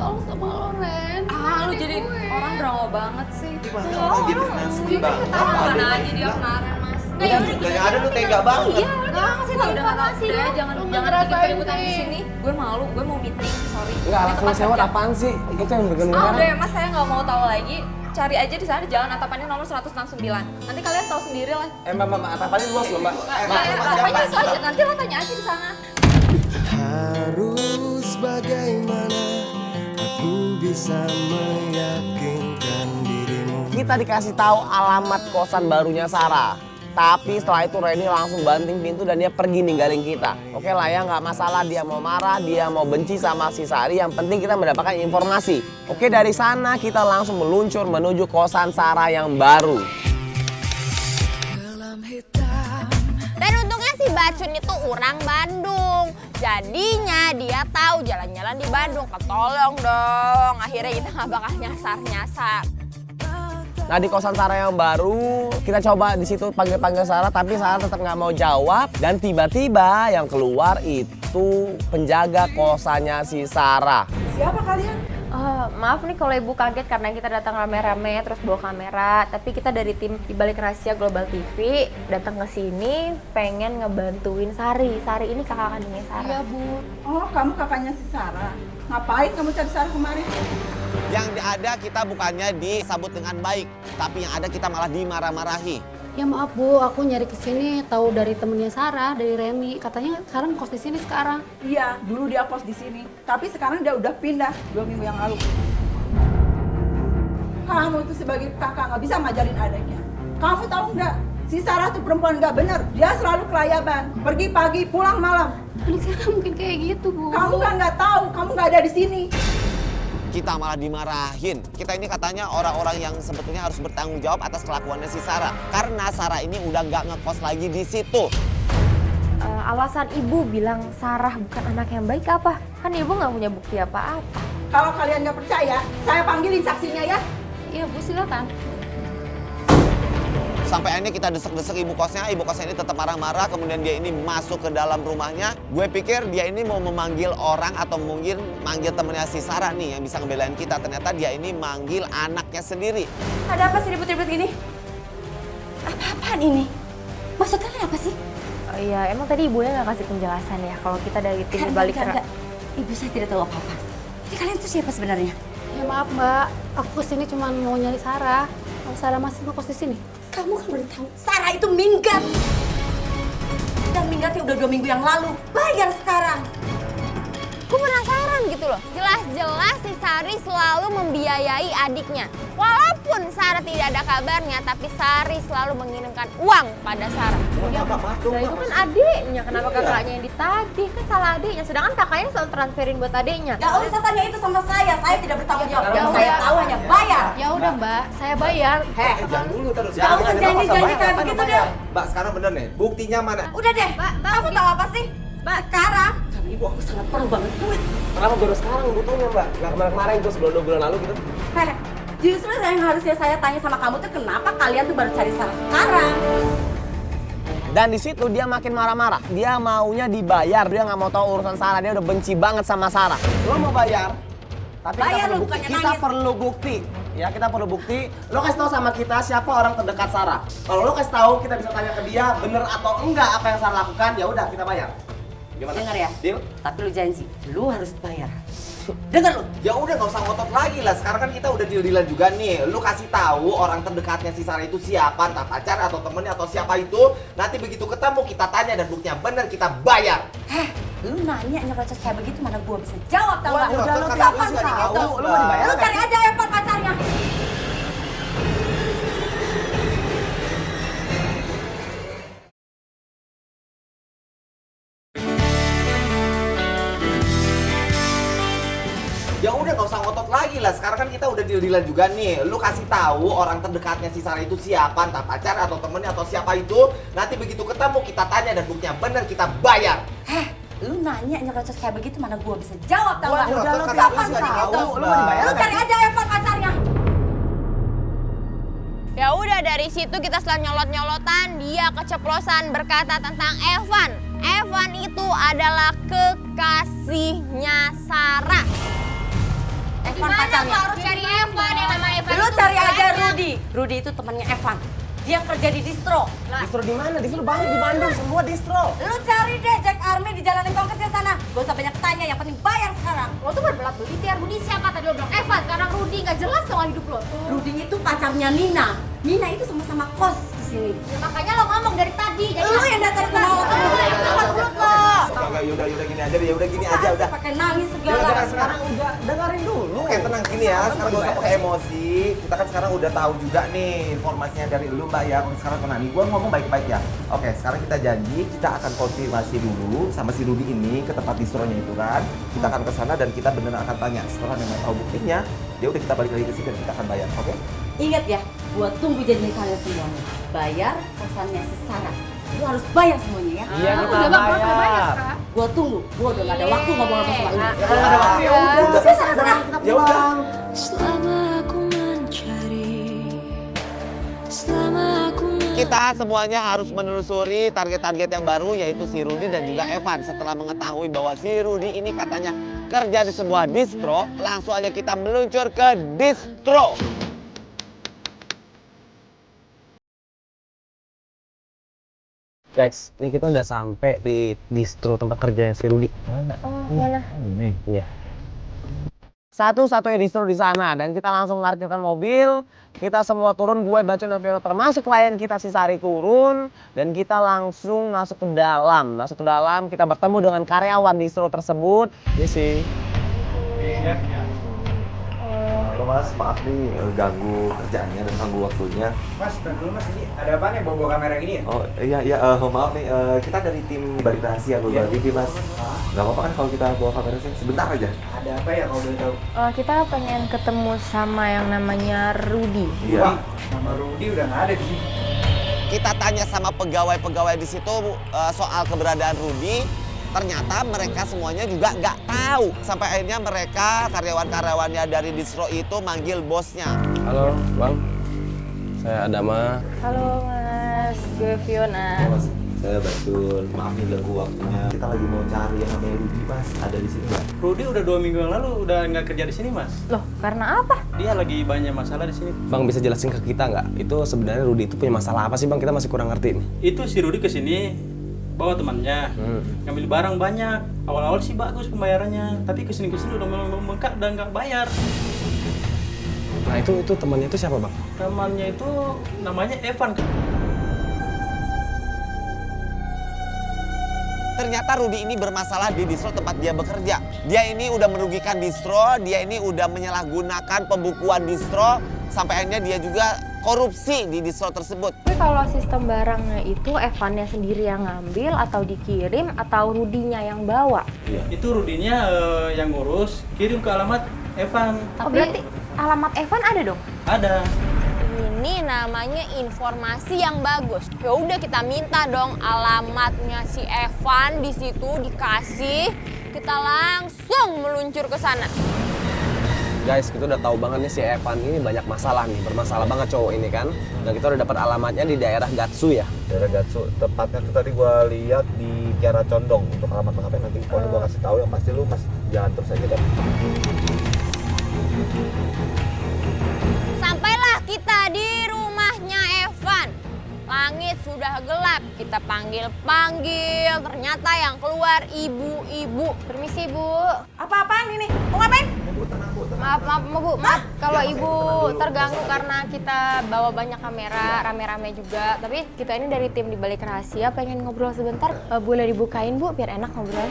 tolong sama lo, Ren. Lu jadi orang drama banget sih. Gimana orang dia beneran sedih banget. Mana aja dia kemarin, Mas. Yang ada lu tega banget. Iya, enggak sih udah jangan bikin keributan di sini. Gue malu, gue mau meeting, sorry. Enggak, alasan sewot apaan sih? Itu yang bikin Ah, marah. udah ya, Mas, saya nggak mau tahu lagi. Cari aja di sana jalan Atapannya nomor 169. Nanti kalian tahu sendiri lah. Mbak, apa-apaan luas loh, Mbak. Pokoknya itu aja, nanti lo tanya aja di sana. Harus bagaimana aku bisa meyakinkan dirimu. Kita dikasih tahu alamat kosan barunya Sarah. Tapi setelah itu Reni langsung banting pintu dan dia pergi ninggalin kita. Oke lah ya, nggak masalah dia mau marah, dia mau benci sama si Sari. Yang penting kita mendapatkan informasi. Oke, dari sana kita langsung meluncur menuju kosan Sarah yang baru. Dan untungnya si Bacun itu orang Bandung. Jadinya dia tahu jalan-jalan di Bandung. Ketolong dong. Akhirnya kita nggak bakal nyasar-nyasar. Nah di kosan Sarah yang baru, kita coba di situ panggil-panggil Sarah, tapi Sarah tetap nggak mau jawab. Dan tiba-tiba yang keluar itu penjaga kosannya si Sarah. Siapa kalian? Maaf nih kalau ibu kaget karena kita datang rame-rame terus bawa kamera. Tapi kita dari tim di balik rahasia Global TV datang ke sini pengen ngebantuin Sari. Sari ini kakak kandungnya Sarah. Iya Bu. Oh kamu kakaknya si Sarah. Ngapain kamu cari Sarah kemarin? Yang ada kita bukannya disambut dengan baik, tapi yang ada kita malah dimarah-marahi. Ya maaf Bu, aku nyari kesini tahu dari temennya Sarah, dari Reni. Katanya sekarang kos di sini sekarang. Iya, dulu dia kos di sini. Tapi sekarang dia udah pindah 2 minggu yang lalu. Kamu itu sebagai kakak nggak bisa ngajarin adiknya. Kamu tahu nggak? Si Sarah tuh perempuan nggak bener. Dia selalu kelayaban. Pergi pagi, pulang malam. Anak saya nggak mungkin kayak gitu Bu. Kamu kan nggak tahu. Kamu nggak ada di sini. Kita malah dimarahin. Kita ini katanya orang-orang yang sebetulnya harus bertanggung jawab atas kelakuannya si Sarah. Karena Sarah ini udah nggak ngekos lagi di situ. Alasan ibu bilang Sarah bukan anak yang baik apa? Kan ibu nggak punya bukti apa-apa. Kalau kalian nggak percaya, saya panggilin saksinya ya. Iya Bu, silakan. Sampai akhirnya kita desek-desek ibu kosnya ini tetap marah-marah, kemudian dia ini masuk ke dalam rumahnya. Gue pikir dia ini mau memanggil orang atau mungkin manggil temennya si Sarah nih yang bisa ngebelain kita. Ternyata dia ini manggil anaknya sendiri. Ada apa sih ribut-ribut gini? Apa-apaan ini? Maksud kalian apa sih? Oh iya, emang tadi ibunya nggak kasih penjelasan ya kalau kita dari tim di balik Enggak. Ibu saya tidak tahu apa-apa. Jadi kalian tuh siapa sebenarnya? Ya maaf Mbak, aku kesini cuma mau nyari Sarah. Kalau Sarah masih ngekos di sini. Kamu kan udah tahu Sarah itu minggat. Dan minggatnya udah 2 minggu yang lalu. Bayar sekarang. Aku penasaran gitu loh. Jelas-jelas si Sari selalu membiayai adiknya. Walaupun Sarah tidak ada kabarnya, tapi Sari selalu mengirimkan uang pada Sarah. Nah itu kan adiknya, kenapa kakaknya yang ditagih? Kan salah adiknya, sedangkan kakaknya selalu transferin buat adiknya. Gak usah tanya itu sama saya tidak bertanggung jawab. Yang Ya saya udah. tahu hanya bayar. Ya udah Mbak, saya bayar. Jangan dulu terus. Gak usah janji-janji kayak begitu deh. Mbak, sekarang bener nih, buktinya mana? Udah deh, kamu tahu apa sih? Sekarang, karena ibu aku sangat perlu banget duit. Kenapa baru sekarang butuhnya Mbak? Nggak kemarin-kemarin terus sebelum 2 bulan lalu gitu? Justru yang harusnya saya tanya sama kamu tuh kenapa kalian tuh baru cari Sarah sekarang? Dan di situ dia makin marah-marah. Dia maunya dibayar, dia nggak mau tahu urusan Sarah. Dia udah benci banget sama Sarah. Lo mau bayar? Tapi Bayar kita perlu lo, bukti. bukannya Kita nangis. perlu bukti. Ya kita perlu bukti. Lo kasih tahu sama kita siapa orang terdekat Sarah. Kalau lo kasih tahu, kita bisa tanya ke dia bener atau enggak apa yang Sarah lakukan. Ya udah kita bayar. Gimana? Dengar ya? Deal? Tapi lu janji, lu harus bayar. Dengar lu? Ya udah nggak usah ngotot lagi lah. Sekarang kan kita udah deal-dealan juga nih. Lu kasih tahu orang terdekatnya si Sarah itu siapa, entah pacar atau temennya atau siapa itu. Nanti begitu ketemu kita tanya dan buktinya bener kita bayar. Lu nanya nyerocos kayak begitu mana gua bisa jawab tau gak? Udah, lu Gampang kasih sih tahu, gitu. lu mau dibayar Lu nggak cari sih? aja Evan pacarnya. Ya udah nggak usah ngotot lagi lah. Sekarang kan kita udah deal-dealan juga nih. Lu kasih tahu orang terdekatnya si Sarah itu siapa, entah pacar atau temennya atau siapa itu. Nanti begitu ketemu kita tanya dan buktinya bener kita bayar. Lu nanya nyerocos kayak begitu mana gua bisa jawab tau Wah, gak? nyerocos Lu kan gampang aku sih juga gitu. tahu, lu mau dibayar Lu nggak cari sih? aja Evan pacarnya. Ya udah dari situ kita setelah nyolot-nyolotan dia keceplosan berkata tentang Evan. Evan itu adalah kekasihnya Sarah. Evan pacarnya. harus cari Evan yang nama Evan. Lu itu cari aja banyak. Rudy. Rudy itu temannya Evan. Dia kerja di distro. Distro di mana? Distro banyak di Bandung, semua distro. Lu cari deh Jack Army di Jalan Lengkong kecil sana. Gak usah banyak tanya, yang penting bayar sekarang. Lo tuh berbelat belit ya. Rudy siapa tadi lo bilang Evan, sekarang Rudy nggak jelas dong hidup lo. Rudy itu pacarnya Nina. Nina itu sama-sama kos di sini. Ya, makanya lo ngomong dari tadi. Jadi Lu yang datang ke bawah mulut lo. Oke, yaudah gini aja deh, yaudah gini aja udah. Pakai nangis Yaudah, segala. sekarang udah dengerin dulu. Oke, tenang gini ya. Sekarang gak usah pakai emosi. Kita kan sekarang udah tahu juga nih informasinya dari lu Mbak ya. Sekarang tenang nih, gue ngomong baik-baik ya. Oke, sekarang kita janji kita akan konfirmasi dulu sama si Rudy ini ke tempat distronya itu kan. Kita akan ke sana dan kita beneran akan tanya. Setelah memang tahu buktinya, ya udah kita balik lagi ke sini dan kita akan bayar, oke? Ingat ya, gua tunggu janji kalian semuanya. Bayar kosannya si Sarah. Lu harus bayar semuanya ya. Iya, kita udah bang, bayar. bayar Kak. Gua tunggu. Gua udah gak ada waktu ngomong sama lu. Kalau ada waktu ya udah. Ya udah. Selama aku mencari, selama aku Kita semuanya harus menelusuri target-target yang baru yaitu si Rudy dan juga Evan. Setelah mengetahui bahwa si Rudy ini katanya kerja di sebuah distro, langsung aja kita meluncur ke distro. Guys, ini kita udah sampai di distro tempat kerjanya si Rudy. Mana? Oh, mana? Ini. Iya. Satu-satunya distro di sana dan kita langsung parkirkan mobil. Kita semua turun, gue baca novel termasuk klien kita si Sari turun dan kita langsung masuk ke dalam. Masuk ke dalam, kita bertemu dengan karyawan distro tersebut. Ini sih. Halo Mas, maaf nih ganggu kerjaannya dan ganggu waktunya. Mas, bentar dulu Mas, ini ada apa nih bawa kamera gini ya? Oh iya, maaf nih, kita dari tim Balik Rahasia Global TV Mas. Gak apa-apa kan kalau kita bawa kamera sih, sebentar aja. Ada apa ya kalau boleh tahu? Kita pengen ketemu sama yang namanya Rudy. Iya. Nama Rudy udah nggak ada di sini. Kita tanya sama pegawai-pegawai di situ soal keberadaan Rudy. Ternyata mereka semuanya juga nggak tahu. Sampai akhirnya mereka, karyawan-karyawannya dari distro itu manggil bosnya. Halo, Bang. Saya Adama. Halo Mas, gue Fiona. Mas, saya Batul. Maaf nih ganggu waktunya. Kita lagi mau cari yang namanya Rudy, Mas. Ada di sini nggak? Rudy udah 2 minggu yang lalu udah nggak kerja di sini Mas. Loh, karena apa? Dia lagi banyak masalah di sini. Bang bisa jelasin ke kita nggak? Itu sebenarnya Rudy itu punya masalah apa sih Bang? Kita masih kurang ngerti nih. Itu si Rudy kesini bawa temannya, ngambil barang banyak. Awal-awal sih bagus pembayarannya, tapi kesini-kesini udah membengkak dan nggak bayar. Nah itu temannya itu siapa Bang? Temannya itu namanya Evan. Ternyata Rudy ini bermasalah di distro tempat dia bekerja. Dia ini udah merugikan distro, dia ini udah menyalahgunakan pembukuan distro, sampai akhirnya dia juga korupsi di distro tersebut. Tapi kalau sistem barangnya itu Evannya sendiri yang ngambil atau dikirim atau Rudinya yang bawa? Itu Rudinya yang ngurus, kirim ke alamat Evan. Oh, berarti alamat Evan ada dong? Ada. Ini namanya informasi yang bagus. Ya udah kita minta dong alamatnya si Evan di situ dikasih. Kita langsung meluncur ke sana. Guys, kita udah tahu banget nih si Evan ini banyak masalah nih, bermasalah banget cowok ini kan. Dan kita udah dapat alamatnya di daerah Gatsu ya. Daerah Gatsu, tepatnya tuh tadi gua lihat di Kiara Condong. Untuk alamat lengkapnya nanti pokoknya gua kasih tahu, yang pasti lu mas jalan terus aja kan. Sampailah kita di rumahnya Evan. Langit sudah gelap, kita panggil-panggil, ternyata yang keluar ibu-ibu. Permisi Bu. Apa-apaan ini? Mau ngapain? Maaf Bu, maaf kalau Ibu terganggu karena kita bawa banyak kamera, rame-rame juga. Tapi kita ini dari tim di Balik Rahasia pengen ngobrol sebentar. Boleh dibukain Bu, biar enak ngobrol.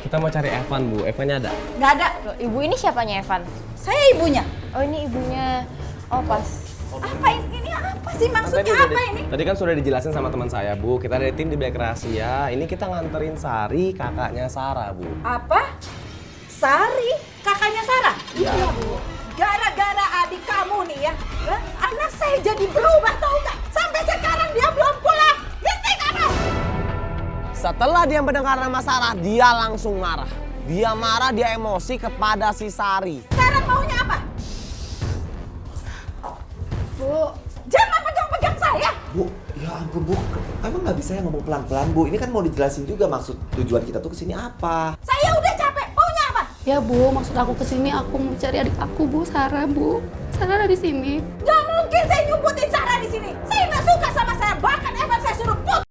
Kita mau cari Evan Bu, Evannya ada? Nggak ada. Loh, Ibu ini siapanya Evan? Saya ibunya. Oh ini ibunya. Oh pas. Apa ini? Ini apa sih maksudnya apa ini? Tadi kan sudah dijelasin sama teman saya Bu, kita dari tim di Balik Rahasia. Ini kita nganterin Sari, kakaknya Sarah Bu. Apa? Sari? Kakaknya Sarah? Iya Bu. Gara-gara adik kamu nih ya, anak saya jadi berubah tahu nggak? Sampai sekarang dia belum pulang. Ngerti kamu? Setelah dia mendengar nama Sarah, dia langsung marah. Dia marah, dia emosi kepada si Sari. Sarah maunya apa? Bu, Jangan pegang-pegang saya. Bu, ya ampun Bu, emang nggak bisa ya ngomong pelan-pelan Bu? Ini kan mau dijelasin juga maksud tujuan kita tuh kesini apa? Saya udah capek. Maunya apa? Ya Bu, maksud aku kesini aku mau cari adik aku Bu, Sarah Bu. Sarah ada di sini. Gak mungkin saya nyumputin Sarah di sini. Saya nggak suka sama saya. Bahkan Evan saya suruh putus.